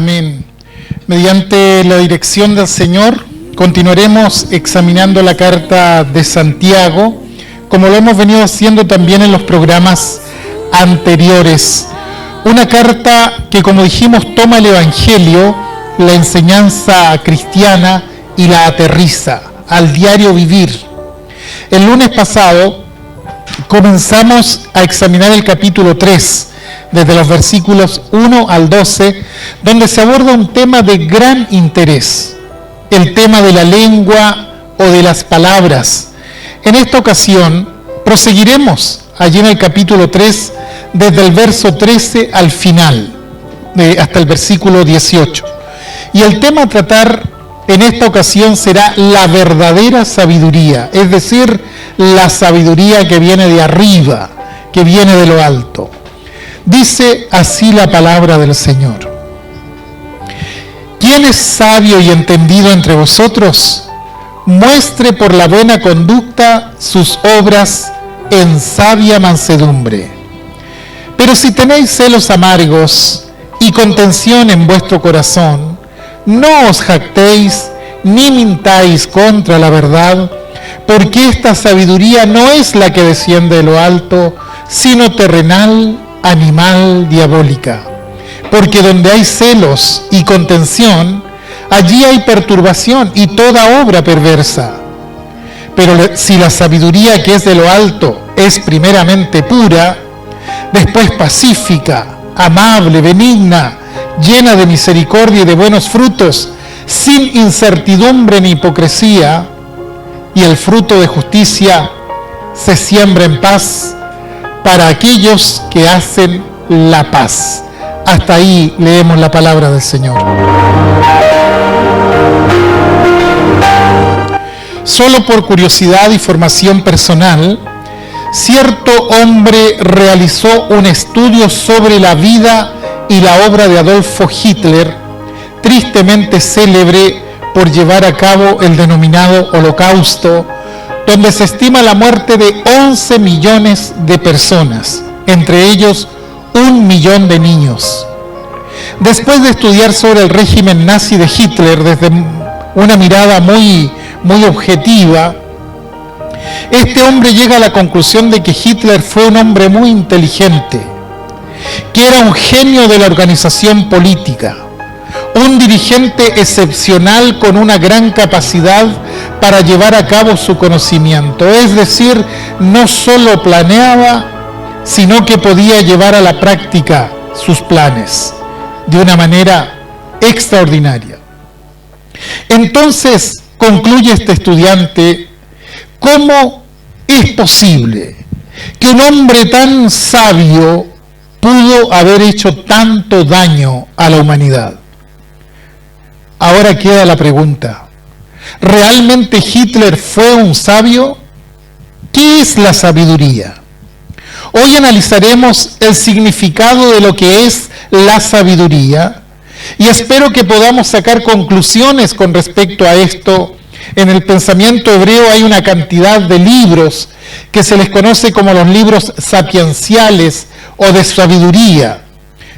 Amén. Mediante la dirección del Señor, continuaremos examinando la carta de Santiago, como lo hemos venido haciendo también en los programas anteriores. Una carta que, como dijimos, toma el Evangelio, la enseñanza cristiana, y la aterriza al diario vivir. El lunes pasado comenzamos a examinar el capítulo 3, desde los versículos 1 al 12, donde se aborda un tema de gran interés, el tema de la lengua o de las palabras. En esta ocasión proseguiremos allí en el capítulo 3, desde el verso 13 al final, hasta el versículo 18. Y el tema a tratar en esta ocasión será la verdadera sabiduría, es decir, la sabiduría que viene de arriba, que viene de lo alto. Dice así la palabra del Señor. ¿Quién es sabio y entendido entre vosotros? Muestre por la buena conducta sus obras en sabia mansedumbre. Pero si tenéis celos amargos y contención en vuestro corazón, no os jactéis ni mintáis contra la verdad, porque esta sabiduría no es la que desciende de lo alto, sino terrenal, animal, diabólica. Porque donde hay celos y contención, allí hay perturbación y toda obra perversa. Pero si la sabiduría que es de lo alto es primeramente pura, después pacífica, amable, benigna, llena de misericordia y de buenos frutos, sin incertidumbre ni hipocresía, y el fruto de justicia se siembra en paz para aquellos que hacen la paz. Hasta ahí leemos la palabra del Señor. Solo por curiosidad y formación personal, cierto hombre realizó un estudio sobre la vida y la obra de Adolfo Hitler, tristemente célebre por llevar a cabo el denominado Holocausto, donde se estima la muerte de 11 millones de personas, entre ellos 1 millón de niños. Después de estudiar sobre el régimen nazi de Hitler desde una mirada muy objetiva, este hombre llega a la conclusión de que Hitler fue un hombre muy inteligente, que era un genio de la organización política, un dirigente excepcional con una gran capacidad para llevar a cabo su conocimiento. Es decir, no solo planeaba, sino que podía llevar a la práctica sus planes de una manera extraordinaria. Entonces, concluye este estudiante, ¿cómo es posible que un hombre tan sabio pudo haber hecho tanto daño a la humanidad? Ahora queda la pregunta, ¿realmente Hitler fue un sabio? ¿Qué es la sabiduría? Hoy analizaremos el significado de lo que es la sabiduría y espero que podamos sacar conclusiones con respecto a esto. En el pensamiento hebreo hay una cantidad de libros que se les conoce como los libros sapienciales o de sabiduría.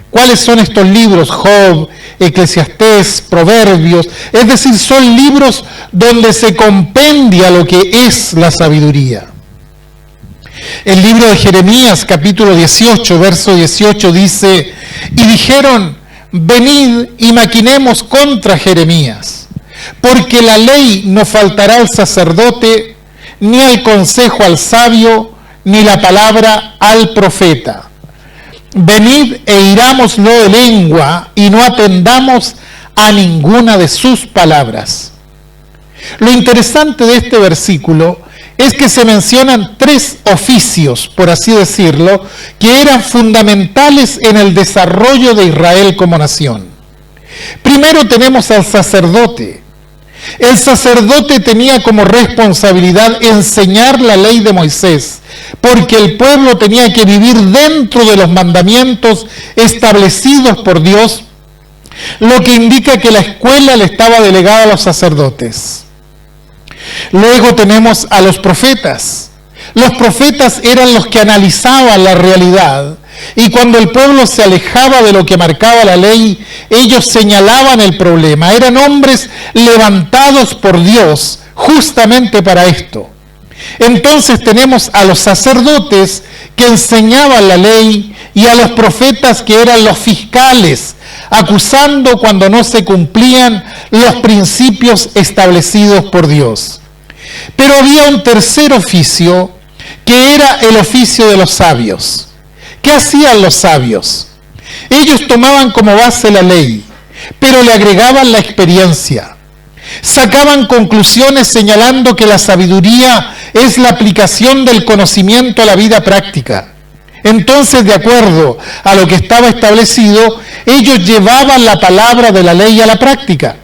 ¿Cuáles son estos libros? Job, Eclesiastés, Proverbios. Es decir, son libros donde se compendia lo que es la sabiduría. El libro de Jeremías, capítulo 18, verso 18, dice: y dijeron, venid y maquinemos contra Jeremías, porque la ley no faltará al sacerdote, ni el consejo al sabio, ni la palabra al profeta. Venid e irámoslo de lengua, y no atendamos a ninguna de sus palabras. Lo interesante de este versículo es que se mencionan 3 oficios, por así decirlo, que eran fundamentales en el desarrollo de Israel como nación. Primero tenemos al sacerdote. El sacerdote tenía como responsabilidad enseñar la ley de Moisés, porque el pueblo tenía que vivir dentro de los mandamientos establecidos por Dios, lo que indica que la escuela le estaba delegada a los sacerdotes. Luego tenemos a los profetas. Los profetas eran los que analizaban la realidad Y cuando el pueblo se alejaba de lo que marcaba la ley, ellos señalaban el problema. Eran hombres levantados por Dios justamente para esto. Entonces tenemos a los sacerdotes que enseñaban la ley y a los profetas que eran los fiscales, acusando cuando no se cumplían los principios establecidos por Dios. Pero había un tercer oficio que era el oficio de los sabios. ¿Qué hacían los sabios? Ellos tomaban como base la ley, pero le agregaban la experiencia. Sacaban conclusiones señalando que la sabiduría es la aplicación del conocimiento a la vida práctica. Entonces, de acuerdo a lo que estaba establecido, ellos llevaban la palabra de la ley a la práctica.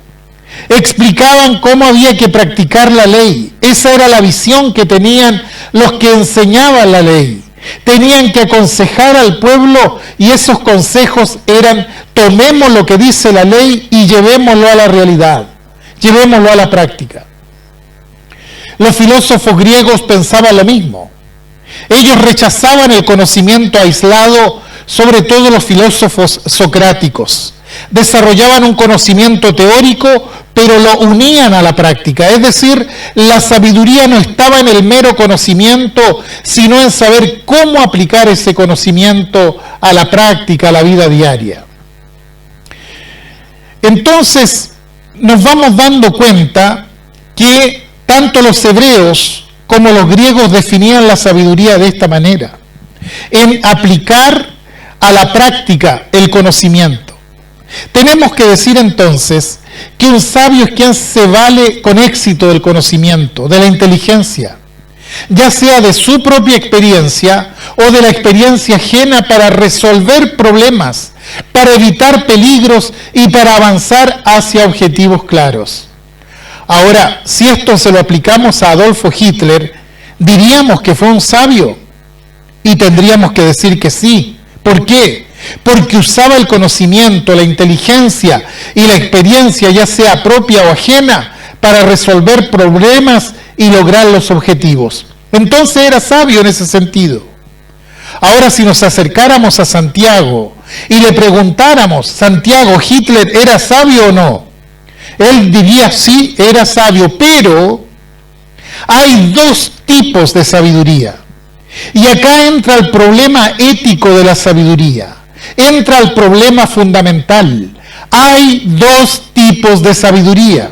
Explicaban cómo había que practicar la ley. Esa era la visión que tenían los que enseñaban la ley. Tenían que aconsejar al pueblo y esos consejos eran: tomemos lo que dice la ley y llevémoslo a la realidad, llevémoslo a la práctica. Los filósofos griegos pensaban lo mismo. Ellos rechazaban el conocimiento aislado, sobre todo los filósofos socráticos. Desarrollaban un conocimiento teórico, pero lo unían a la práctica. Es decir, la sabiduría no estaba en el mero conocimiento, sino en saber cómo aplicar ese conocimiento a la práctica, a la vida diaria. Entonces, nos vamos dando cuenta que tanto los hebreos como los griegos definían la sabiduría de esta manera: en aplicar a la práctica el conocimiento. Tenemos que decir entonces que un sabio es quien se vale con éxito del conocimiento, de la inteligencia, ya sea de su propia experiencia o de la experiencia ajena, para resolver problemas, para evitar peligros y para avanzar hacia objetivos claros. Ahora, si esto se lo aplicamos a Adolfo Hitler, ¿diríamos que fue un sabio? Y tendríamos que decir que sí. ¿Por qué? Porque usaba el conocimiento, la inteligencia y la experiencia, ya sea propia o ajena, para resolver problemas y lograr los objetivos. Entonces era sabio en ese sentido. Ahora, si nos acercáramos a Santiago y le preguntáramos: Santiago, ¿Hitler era sabio o no? Él diría: sí, era sabio, pero hay dos tipos de sabiduría. Y acá entra el problema ético de la sabiduría. Entra el problema fundamental. Hay dos tipos de sabiduría.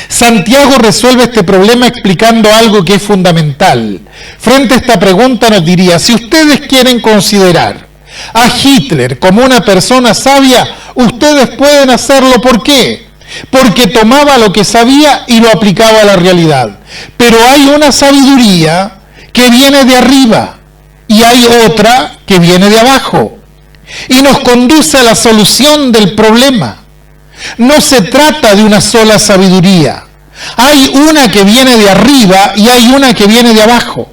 Santiago resuelve este problema explicando algo que es fundamental. Frente a esta pregunta nos diría: si ustedes quieren considerar a Hitler como una persona sabia, ustedes pueden hacerlo. ¿Por qué? Porque tomaba lo que sabía y lo aplicaba a la realidad. Pero hay una sabiduría que viene de arriba y hay otra que viene de abajo y nos conduce a la solución del problema. No se trata de una sola sabiduría. Hay una que viene de arriba y hay una que viene de abajo,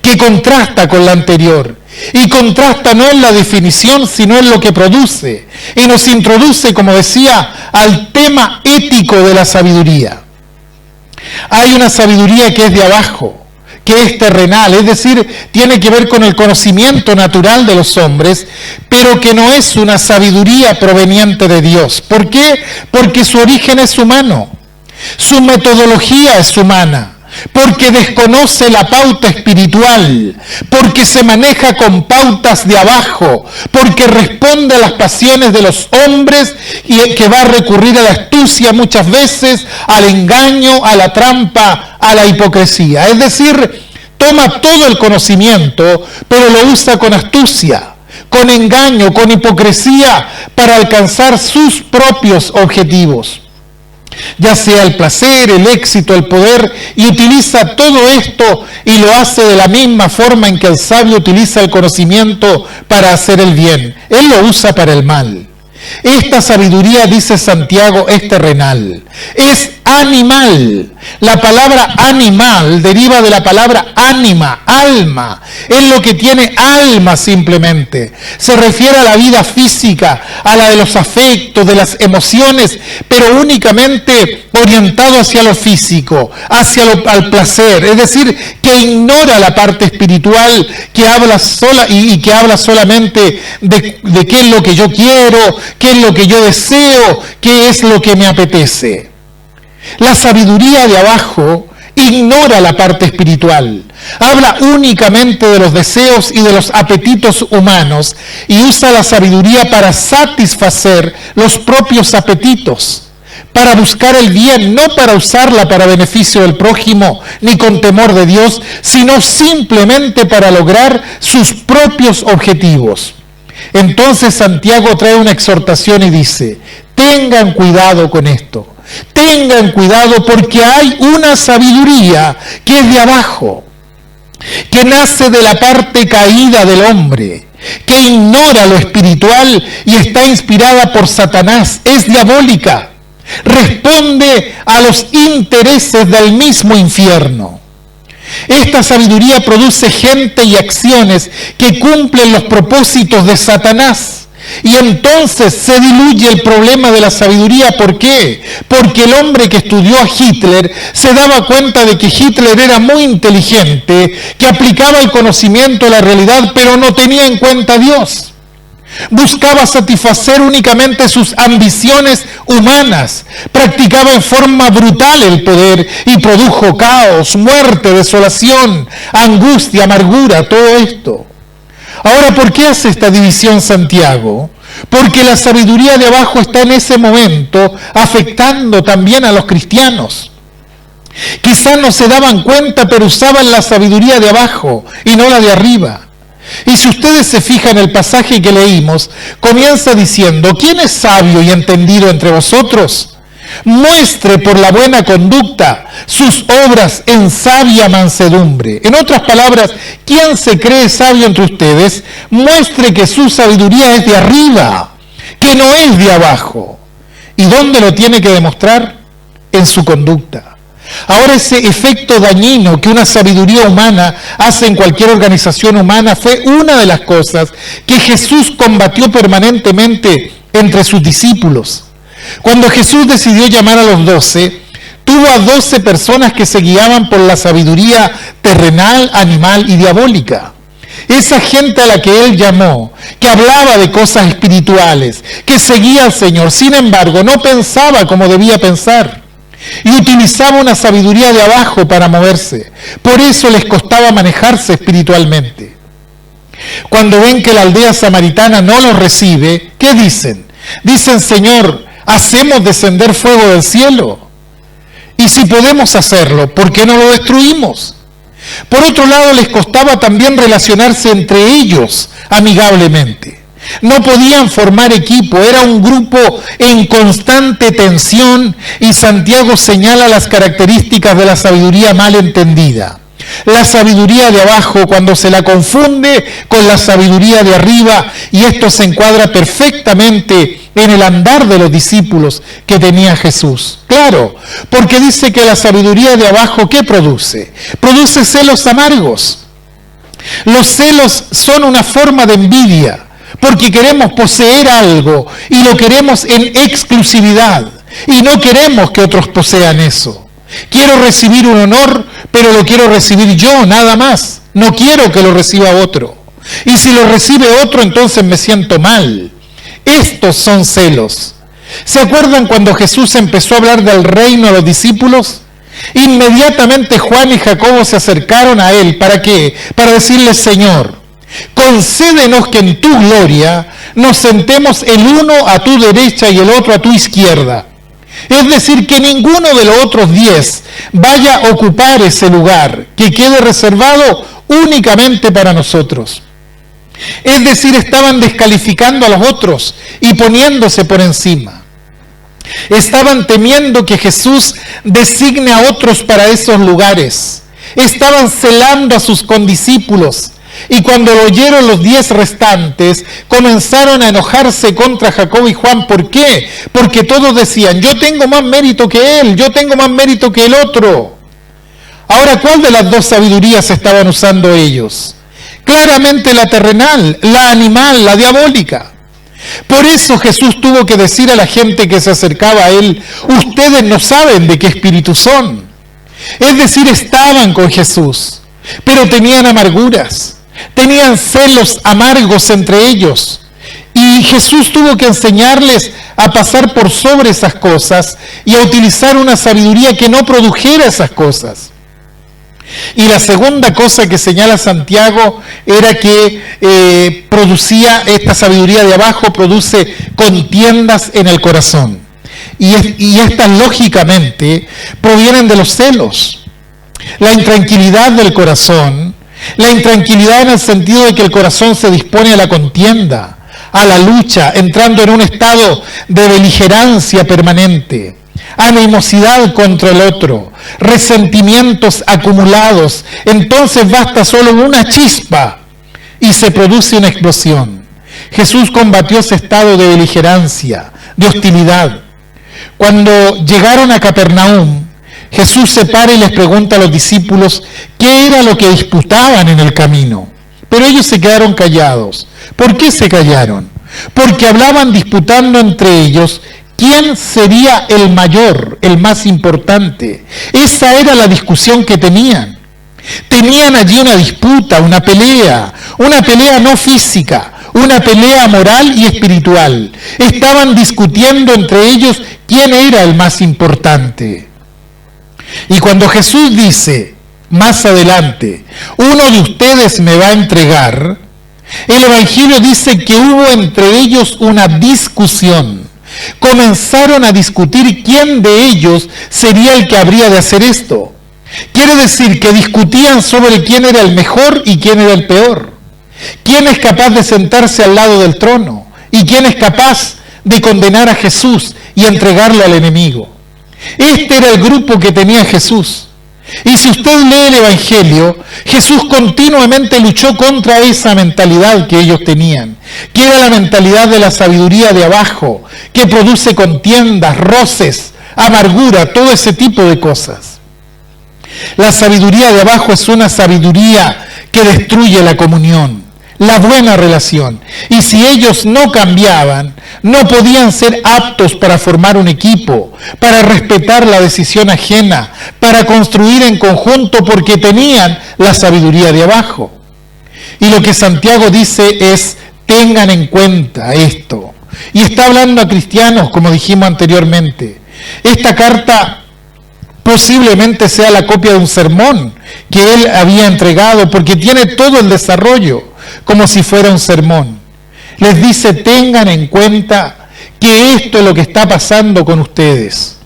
que contrasta con la anterior. Y contrasta no en la definición, sino en lo que produce. Y nos introduce, como decía, al tema ético de la sabiduría. Hay una sabiduría que es de abajo, que es terrenal, es decir, tiene que ver con el conocimiento natural de los hombres, pero que no es una sabiduría proveniente de Dios. ¿Por qué? Porque su origen es humano, su metodología es humana, porque desconoce la pauta espiritual, porque se maneja con pautas de abajo, porque responde a las pasiones de los hombres y que va a recurrir a la astucia muchas veces, al engaño, a la trampa, a la hipocresía. Es decir, toma todo el conocimiento, pero lo usa con astucia, con engaño, con hipocresía, para alcanzar sus propios objetivos, ya sea el placer, el éxito, el poder, y utiliza todo esto y lo hace de la misma forma en que el sabio utiliza el conocimiento para hacer el bien. Él lo usa para el mal. Esta sabiduría, dice Santiago, es terrenal, es animal. La palabra animal deriva de la palabra ánima, alma. Es lo que tiene alma simplemente. Se refiere a la vida física, a la de los afectos, de las emociones, pero únicamente orientado hacia lo físico, al placer. Es decir, que ignora la parte espiritual, que habla y que habla solamente de qué es lo que yo quiero, qué es lo que yo deseo, qué es lo que me apetece. La sabiduría de abajo ignora la parte espiritual, habla únicamente de los deseos y de los apetitos humanos y usa la sabiduría para satisfacer los propios apetitos, para buscar el bien, no para usarla para beneficio del prójimo ni con temor de Dios, sino simplemente para lograr sus propios objetivos. Entonces Santiago trae una exhortación y dice: tengan cuidado con esto. Tengan cuidado porque hay una sabiduría que es de abajo, que nace de la parte caída del hombre, que ignora lo espiritual y está inspirada por Satanás, es diabólica, responde a los intereses del mismo infierno. Esta sabiduría produce gente y acciones que cumplen los propósitos de Satanás. Y entonces se diluye el problema de la sabiduría. ¿Por qué? Porque el hombre que estudió a Hitler se daba cuenta de que Hitler era muy inteligente, que aplicaba el conocimiento a la realidad, pero no tenía en cuenta a Dios. Buscaba satisfacer únicamente sus ambiciones humanas, practicaba en forma brutal el poder y produjo caos, muerte, desolación, angustia, amargura, todo esto. Ahora, ¿por qué hace esta división Santiago? Porque la sabiduría de abajo está en ese momento afectando también a los cristianos. Quizás no se daban cuenta, pero usaban la sabiduría de abajo y no la de arriba. Y si ustedes se fijan en el pasaje que leímos, comienza diciendo: ¿quién es sabio y entendido entre vosotros? Muestre por la buena conducta sus obras en sabia mansedumbre. En otras palabras, ¿quién se cree sabio entre ustedes? Muestre que su sabiduría es de arriba, que no es de abajo. ¿Y dónde lo tiene que demostrar? En su conducta. Ahora, ese efecto dañino que una sabiduría humana hace en cualquier organización humana fue una de las cosas que Jesús combatió permanentemente entre sus discípulos. Cuando Jesús decidió llamar a los 12, tuvo a 12 personas que se guiaban por la sabiduría terrenal, animal y diabólica. Esa gente a la que Él llamó, que hablaba de cosas espirituales, que seguía al Señor, sin embargo, no pensaba como debía pensar y utilizaba una sabiduría de abajo para moverse. Por eso les costaba manejarse espiritualmente. Cuando ven que la aldea samaritana no los recibe, ¿qué dicen? Dicen: Señor, ¿hacemos descender fuego del cielo? Y si podemos hacerlo, ¿por qué no lo destruimos? Por otro lado, les costaba también relacionarse entre ellos amigablemente. No podían formar equipo, era un grupo en constante tensión, y Santiago señala las características de la sabiduría mal entendida. La sabiduría de abajo, cuando se la confunde con la sabiduría de arriba, y esto se encuadra perfectamente en el andar de los discípulos que tenía Jesús. Claro, porque dice que la sabiduría de abajo, ¿qué produce? Produce celos amargos. Los celos son una forma de envidia, porque queremos poseer algo y lo queremos en exclusividad y no queremos que otros posean eso. Quiero recibir un honor, pero lo quiero recibir yo, nada más. No quiero que lo reciba otro. Y si lo recibe otro, entonces me siento mal. Estos son celos. ¿Se acuerdan cuando Jesús empezó a hablar del reino a los discípulos? Inmediatamente Juan y Jacobo se acercaron a él. ¿Para qué? Para decirle: Señor, concédenos que en tu gloria nos sentemos el uno a tu derecha y el otro a tu izquierda. Es decir, que ninguno de los otros 10 vaya a ocupar ese lugar, que quede reservado únicamente para nosotros. Es decir, estaban descalificando a los otros y poniéndose por encima. Estaban temiendo que Jesús designe a otros para esos lugares. Estaban celando a sus condiscípulos. Y cuando lo oyeron los 10 restantes, comenzaron a enojarse contra Jacobo y Juan. ¿Por qué? Porque todos decían, yo tengo más mérito que él, yo tengo más mérito que el otro. Ahora, ¿cuál de las dos sabidurías estaban usando ellos? Claramente la terrenal, la animal, la diabólica. Por eso Jesús tuvo que decir a la gente que se acercaba a él, ustedes no saben de qué espíritu son. Es decir, estaban con Jesús, pero tenían amarguras, tenían celos amargos entre ellos. Y Jesús tuvo que enseñarles a pasar por sobre esas cosas y a utilizar una sabiduría que no produjera esas cosas. Y la segunda cosa que señala Santiago era que producía esta sabiduría de abajo, produce contiendas en el corazón. Y estas lógicamente provienen de los celos, la intranquilidad del corazón, la intranquilidad en el sentido de que el corazón se dispone a la contienda, a la lucha, entrando en un estado de beligerancia permanente, animosidad contra el otro, resentimientos acumulados. Entonces basta solo una chispa y se produce una explosión. Jesús combatió ese estado de beligerancia, de hostilidad. Cuando llegaron a Capernaum, Jesús se para y les pregunta a los discípulos qué era lo que disputaban en el camino. Pero ellos se quedaron callados. ¿Por qué se callaron? Porque hablaban disputando entre ellos quién sería el mayor, el más importante. Esa era la discusión que tenían. Tenían allí una disputa, una pelea no física, una pelea moral y espiritual. Estaban discutiendo entre ellos quién era el más importante. Y cuando Jesús dice, más adelante, uno de ustedes me va a entregar, el Evangelio dice que hubo entre ellos una discusión. Comenzaron a discutir quién de ellos sería el que habría de hacer esto. Quiere decir que discutían sobre quién era el mejor y quién era el peor. ¿Quién es capaz de sentarse al lado del trono? ¿Y quién es capaz de condenar a Jesús y entregarlo al enemigo? Este era el grupo que tenía Jesús. Y si usted lee el Evangelio, Jesús continuamente luchó contra esa mentalidad que ellos tenían, que era la mentalidad de la sabiduría de abajo, que produce contiendas, roces, amargura, todo ese tipo de cosas. La sabiduría de abajo es una sabiduría que destruye la comunión, la buena relación. Y si ellos no cambiaban, no podían ser aptos para formar un equipo, para respetar la decisión ajena, para construir en conjunto, porque tenían la sabiduría de abajo. Y lo que Santiago dice es, tengan en cuenta esto. Y está hablando a cristianos, como dijimos anteriormente. Esta carta posiblemente sea la copia de un sermón que él había entregado, porque tiene todo el desarrollo como si fuera un sermón. Les dice, tengan en cuenta que esto es lo que está pasando con ustedes.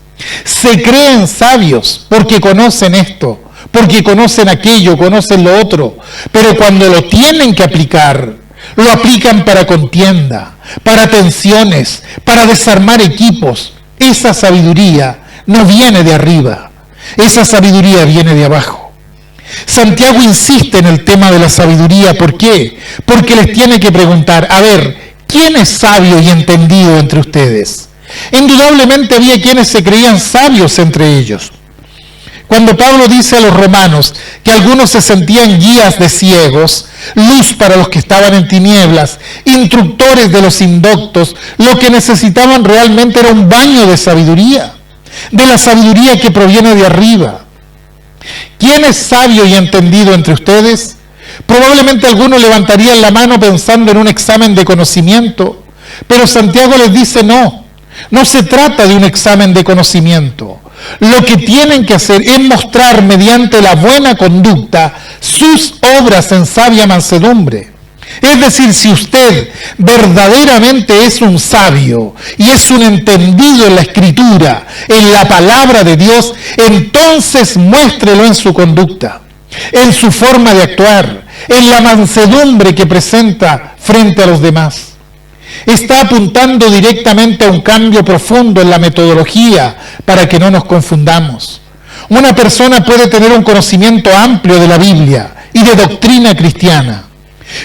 Se creen sabios porque conocen esto, porque conocen aquello, conocen lo otro, pero cuando lo tienen que aplicar, lo aplican para contienda, para tensiones, para desarmar equipos. Esa sabiduría no viene de arriba, esa sabiduría viene de abajo. Santiago insiste en el tema de la sabiduría. ¿Por qué? Porque les tiene que preguntar, a ver, ¿quién es sabio y entendido entre ustedes? Indudablemente había quienes se creían sabios entre ellos. Cuando Pablo dice a los romanos que algunos se sentían guías de ciegos, luz para los que estaban en tinieblas, instructores de los indoctos, lo que necesitaban realmente era un baño de sabiduría, de la sabiduría que proviene de arriba. ¿Quién es sabio y entendido entre ustedes? Probablemente algunos levantarían la mano pensando en un examen de conocimiento, pero Santiago les dice no se trata de un examen de conocimiento. Lo que tienen que hacer es mostrar mediante la buena conducta sus obras en sabia mansedumbre. Es decir, si usted verdaderamente es un sabio y es un entendido en la Escritura, en la palabra de Dios, entonces muéstrelo en su conducta, en su forma de actuar, en la mansedumbre que presenta frente a los demás. Está apuntando directamente a un cambio profundo en la metodología para que no nos confundamos. Una persona puede tener un conocimiento amplio de la Biblia y de doctrina cristiana,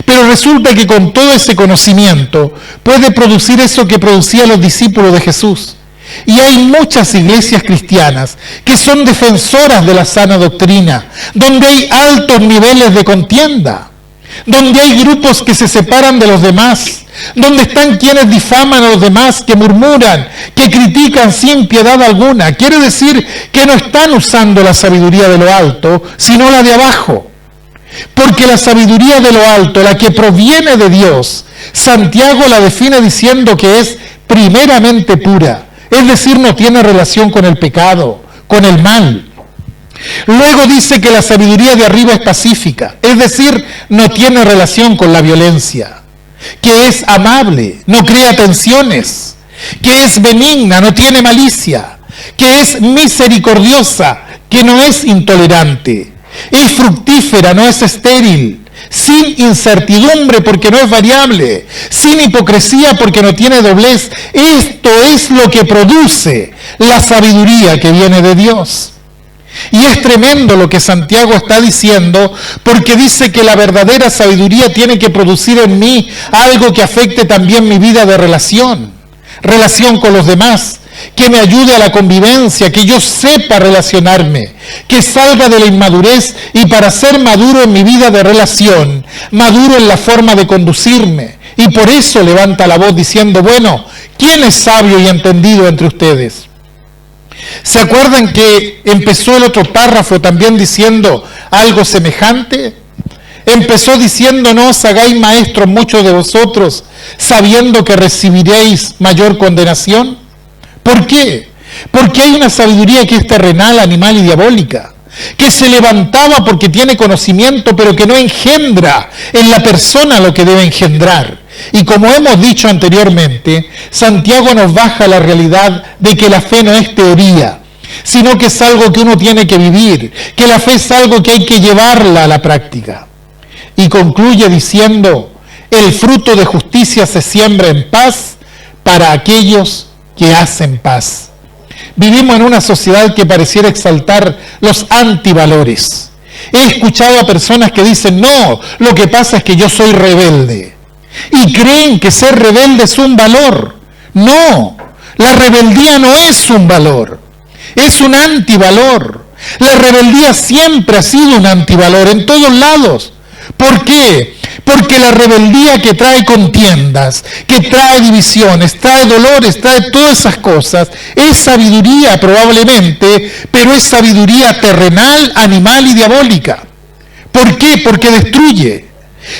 Pero resulta que con todo ese conocimiento puede producir eso que producían los discípulos de Jesús. Y hay muchas iglesias cristianas que son defensoras de la sana doctrina, donde hay altos niveles de contienda, donde hay grupos que se separan de los demás, donde están quienes difaman a los demás, que murmuran, que critican sin piedad alguna. Quiere decir que no están usando la sabiduría de lo alto, sino la de abajo. Porque la sabiduría de lo alto, la que proviene de Dios, Santiago la define diciendo que es primeramente pura. Es decir, no tiene relación con el pecado, con el mal. Luego dice que la sabiduría de arriba es pacífica, es decir, no tiene relación con la violencia, que es amable, no crea tensiones, que es benigna, no tiene malicia, que es misericordiosa, que no es intolerante, es fructífera, no es estéril, sin incertidumbre porque no es variable, sin hipocresía porque no tiene doblez. Esto es lo que produce la sabiduría que viene de Dios. Y es tremendo lo que Santiago está diciendo, porque dice que la verdadera sabiduría tiene que producir en mí algo que afecte también mi vida de relación con los demás, que me ayude a la convivencia, que yo sepa relacionarme, que salga de la inmadurez y para ser maduro en mi vida de relación, maduro en la forma de conducirme. Y por eso levanta la voz diciendo, bueno, ¿quién es sabio y entendido entre ustedes? ¿Se acuerdan que empezó el otro párrafo también diciendo algo semejante? Empezó diciendo, no os hagáis maestros muchos de vosotros, sabiendo que recibiréis mayor condenación. ¿Por qué? Porque hay una sabiduría que es terrenal, animal y diabólica, que se levantaba porque tiene conocimiento, pero que no engendra en la persona lo que debe engendrar. Y como hemos dicho anteriormente, Santiago nos baja la realidad de que la fe no es teoría, sino que es algo que uno tiene que vivir, que la fe es algo que hay que llevarla a la práctica. Y concluye diciendo, el fruto de justicia se siembra en paz para aquellos que hacen paz. Vivimos en una sociedad que pareciera exaltar los antivalores. He escuchado a personas que dicen, no, lo que pasa es que yo soy rebelde. Y creen que ser rebelde es un valor. No, la rebeldía no es un valor, es un antivalor. La rebeldía siempre ha sido un antivalor en todos lados. ¿Por qué? Porque la rebeldía que trae contiendas, que trae divisiones, trae dolores, trae todas esas cosas, es sabiduría probablemente, pero es sabiduría terrenal, animal y diabólica. ¿Por qué? Porque destruye.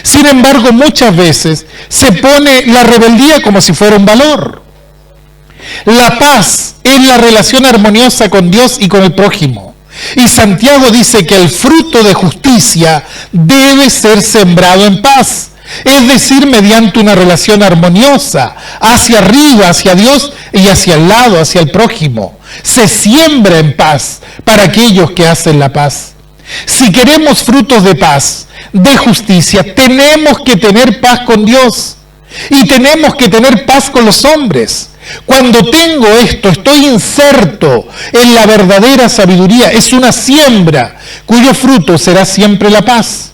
Sin embargo, muchas veces se pone la rebeldía como si fuera un valor. La paz es la relación armoniosa con Dios y con el prójimo. Y Santiago dice que el fruto de justicia debe ser sembrado en paz. Es decir, mediante una relación armoniosa, hacia arriba, hacia Dios y hacia el lado, hacia el prójimo. Se siembra en paz para aquellos que hacen la paz. Si queremos frutos de paz, de justicia, tenemos que tener paz con Dios. Y tenemos que tener paz con los hombres. Cuando tengo esto, estoy inserto en la verdadera sabiduría. Es una siembra cuyo fruto será siempre la paz.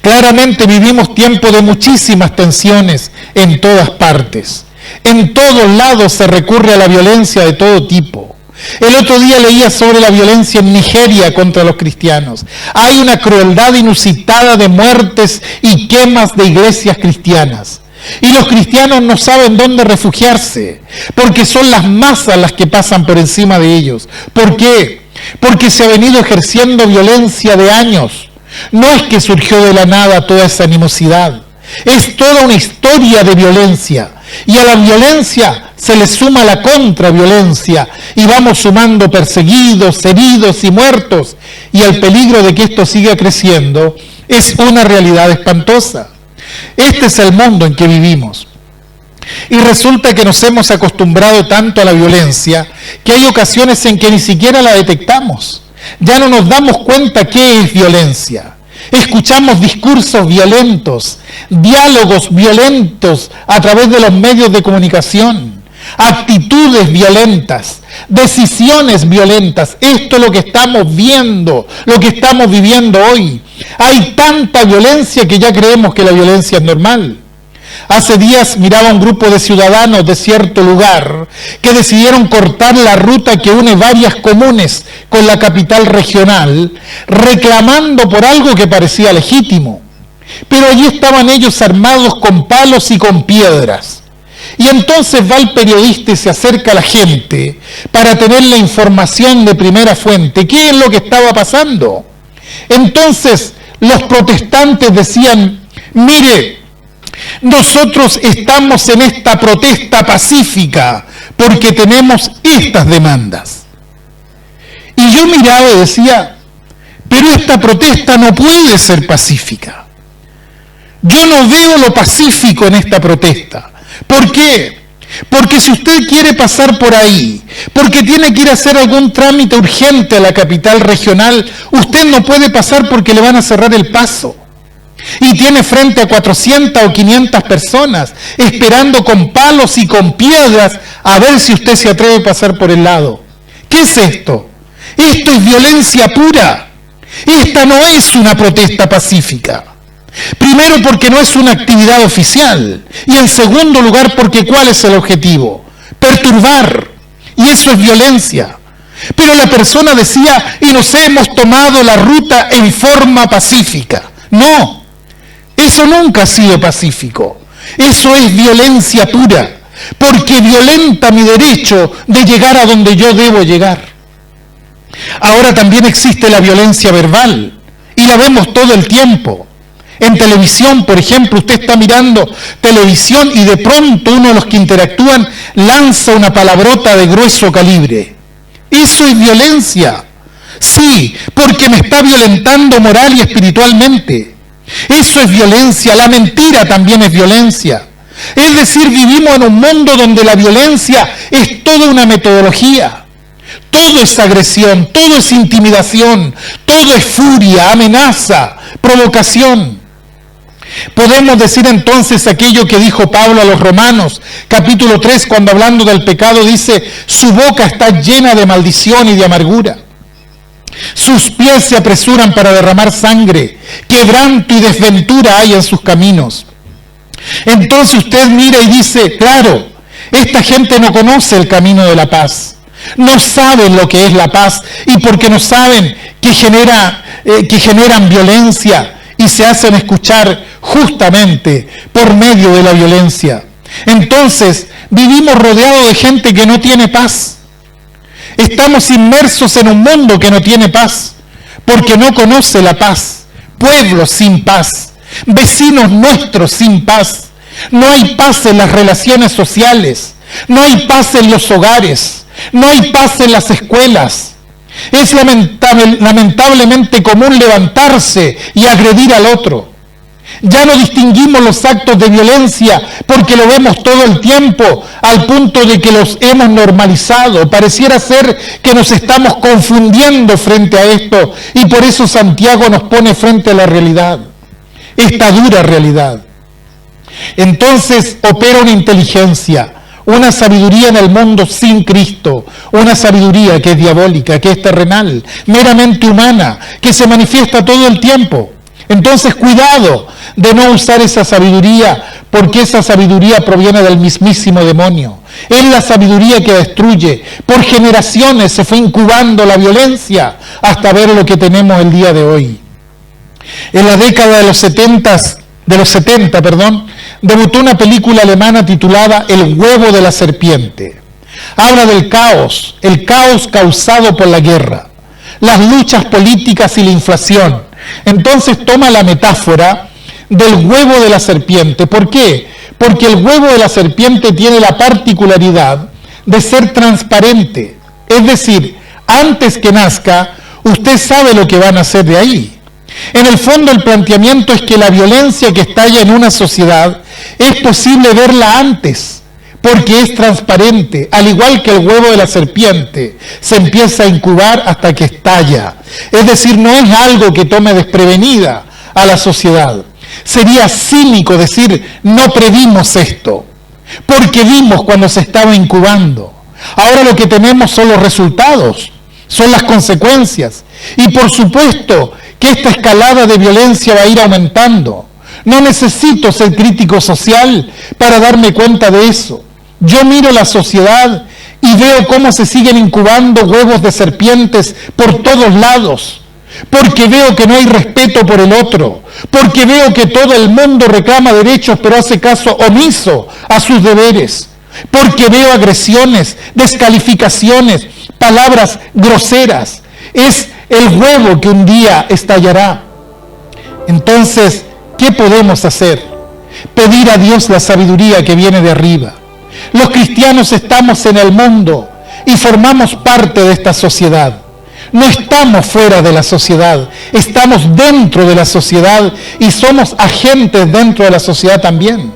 Claramente vivimos tiempos de muchísimas tensiones en todas partes. En todos lados se recurre a la violencia de todo tipo. El otro día leía sobre la violencia en Nigeria contra los cristianos. Hay una crueldad inusitada de muertes y quemas de iglesias cristianas. Y los cristianos no saben dónde refugiarse, porque son las masas las que pasan por encima de ellos. ¿Por qué? Porque se ha venido ejerciendo violencia de años. No es que surgió de la nada toda esa animosidad. Es toda una historia de violencia. Y a la violencia se le suma la contraviolencia. Y vamos sumando perseguidos, heridos y muertos. Y el peligro de que esto siga creciendo es una realidad espantosa. Este es el mundo en que vivimos. Y resulta que nos hemos acostumbrado tanto a la violencia que hay ocasiones en que ni siquiera la detectamos. Ya no nos damos cuenta qué es violencia. Escuchamos discursos violentos, diálogos violentos a través de los medios de comunicación. actitudes violentas, decisiones violentas. Esto es lo que estamos viendo, lo que estamos viviendo hoy. Hay tanta violencia que ya creemos que la violencia es normal. Hace días miraba un grupo de ciudadanos de cierto lugar que decidieron cortar la ruta que une varias comunes con la capital regional, reclamando por algo que parecía legítimo. Pero allí estaban ellos armados con palos y con piedras. Y entonces va el periodista y se acerca a la gente para tener la información de primera fuente. ¿Qué es lo que estaba pasando? Entonces los protestantes decían, mire, nosotros estamos en esta protesta pacífica porque tenemos estas demandas. Y yo miraba y decía, pero esta protesta no puede ser pacífica. Yo no veo lo pacífico en esta protesta. ¿Por qué? Porque si usted quiere pasar por ahí, porque tiene que ir a hacer algún trámite urgente a la capital regional, usted no puede pasar porque le van a cerrar el paso. Y tiene frente a 400 o 500 personas esperando con palos y con piedras a ver si usted se atreve a pasar por el lado. ¿Qué es esto? Esto es violencia pura. Esta no es una protesta pacífica. Primero porque no es una actividad oficial y en segundo lugar porque ¿cuál es el objetivo? Perturbar, y eso es violencia. Pero la persona decía, y nos hemos tomado la ruta en forma pacífica. No, eso nunca ha sido pacífico, eso es violencia pura, porque violenta mi derecho de llegar a donde yo debo llegar. Ahora también existe la violencia verbal y la vemos todo el tiempo. En televisión, por ejemplo, usted está mirando televisión y de pronto uno de los que interactúan lanza una palabrota de grueso calibre. Eso es violencia. Sí, porque me está violentando moral y espiritualmente. Eso es violencia. La mentira también es violencia. Es decir, vivimos en un mundo donde la violencia es toda una metodología. Todo es agresión, todo es intimidación, todo es furia, amenaza, provocación. Podemos decir entonces aquello que dijo Pablo a los Romanos, capítulo 3, cuando hablando del pecado dice, su boca está llena de maldición y de amargura. Sus pies se apresuran para derramar sangre, quebranto y desventura hay en sus caminos. Entonces usted mira y dice, claro, esta gente no conoce el camino de la paz. No saben lo que es la paz y porque no saben que generan violencia y se hacen escuchar justamente por medio de la violencia. Entonces, vivimos rodeados de gente que no tiene paz. Estamos inmersos en un mundo que no tiene paz, porque no conoce la paz. Pueblos sin paz, vecinos nuestros sin paz. No hay paz en las relaciones sociales, no hay paz en los hogares, no hay paz en las escuelas. Es lamentablemente común levantarse y agredir al otro. Ya no distinguimos los actos de violencia porque lo vemos todo el tiempo al punto de que los hemos normalizado. Pareciera ser que nos estamos confundiendo frente a esto y por eso Santiago nos pone frente a la realidad, esta dura realidad. Entonces opera una inteligencia, una sabiduría en el mundo sin Cristo, una sabiduría que es diabólica, que es terrenal, meramente humana, que se manifiesta todo el tiempo. Entonces cuidado de no usar esa sabiduría, porque esa sabiduría proviene del mismísimo demonio. Es la sabiduría que destruye. Por generaciones se fue incubando la violencia hasta ver lo que tenemos el día de hoy. En la década de los 70, debutó una película alemana titulada El huevo de la serpiente. Habla del caos, el caos causado por la guerra, las luchas políticas y la inflación. Entonces toma la metáfora del huevo de la serpiente. ¿Por qué? Porque el huevo de la serpiente tiene la particularidad de ser transparente. Es decir, antes que nazca, usted sabe lo que van a hacer de ahí. En el fondo el planteamiento es que la violencia que estalla en una sociedad es posible verla antes, porque es transparente, al igual que el huevo de la serpiente, se empieza a incubar hasta que estalla. Es decir, no es algo que tome desprevenida a la sociedad. Sería cínico decir, no previmos esto. porque vimos cuando se estaba incubando. Ahora lo que tenemos son los resultados, son las consecuencias. Y por supuesto que esta escalada de violencia va a ir aumentando. No necesito ser crítico social para darme cuenta de eso. Yo miro la sociedad y veo cómo se siguen incubando huevos de serpientes por todos lados, porque veo que no hay respeto por el otro, porque veo que todo el mundo reclama derechos pero hace caso omiso a sus deberes, porque veo agresiones, descalificaciones, palabras groseras. Es el huevo que un día estallará. Entonces, ¿qué podemos hacer? Pedir a Dios la sabiduría que viene de arriba. Los cristianos estamos en el mundo y formamos parte de esta sociedad. No estamos fuera de la sociedad, estamos dentro de la sociedad y somos agentes dentro de la sociedad también.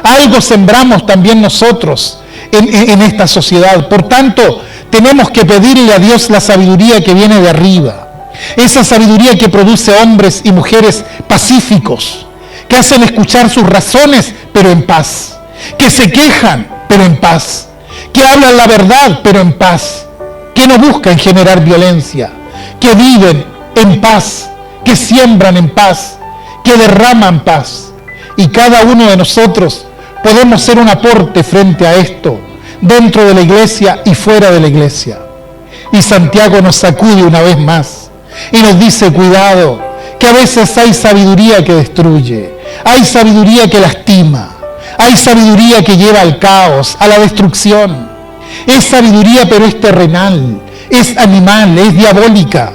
Algo sembramos también nosotros en esta sociedad. Por tanto, tenemos que pedirle a Dios la sabiduría que viene de arriba. Esa sabiduría que produce hombres y mujeres pacíficos, que hacen escuchar sus razones, pero en paz. Que se quejan, pero en paz. Que hablan la verdad, pero en paz. Que no buscan generar violencia. Que viven en paz. Que siembran en paz. Que derraman paz. Y cada uno de nosotros podemos ser un aporte frente a esto, dentro de la iglesia y fuera de la iglesia. Y Santiago nos sacude una vez más y nos dice: cuidado, que a veces hay sabiduría que destruye, hay sabiduría que lastima, hay sabiduría que lleva al caos, a la destrucción. Es sabiduría, pero es terrenal, es animal, es diabólica.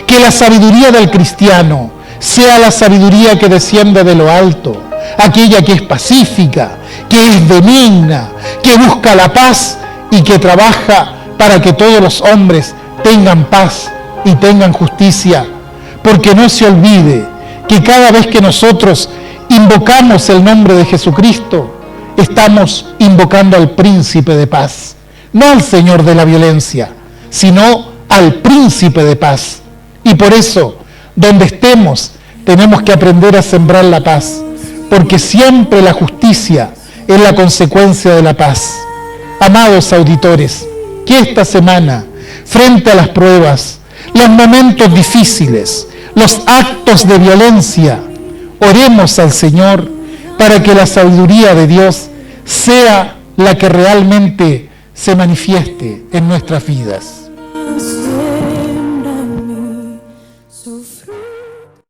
Que la sabiduría del cristiano sea la sabiduría que desciende de lo alto, aquella que es pacífica, que es benigna, que busca la paz y que trabaja para que todos los hombres tengan paz y tengan justicia. Porque no se olvide que cada vez que nosotros invocamos el nombre de Jesucristo, estamos invocando al príncipe de paz, no al Señor de la violencia, sino al príncipe de paz. Y por eso, donde estemos, tenemos que aprender a sembrar la paz, porque siempre la justicia es la consecuencia de la paz. Amados auditores, que esta semana, frente a las pruebas, los momentos difíciles, los actos de violencia, oremos al Señor para que la sabiduría de Dios sea la que realmente se manifieste en nuestras vidas.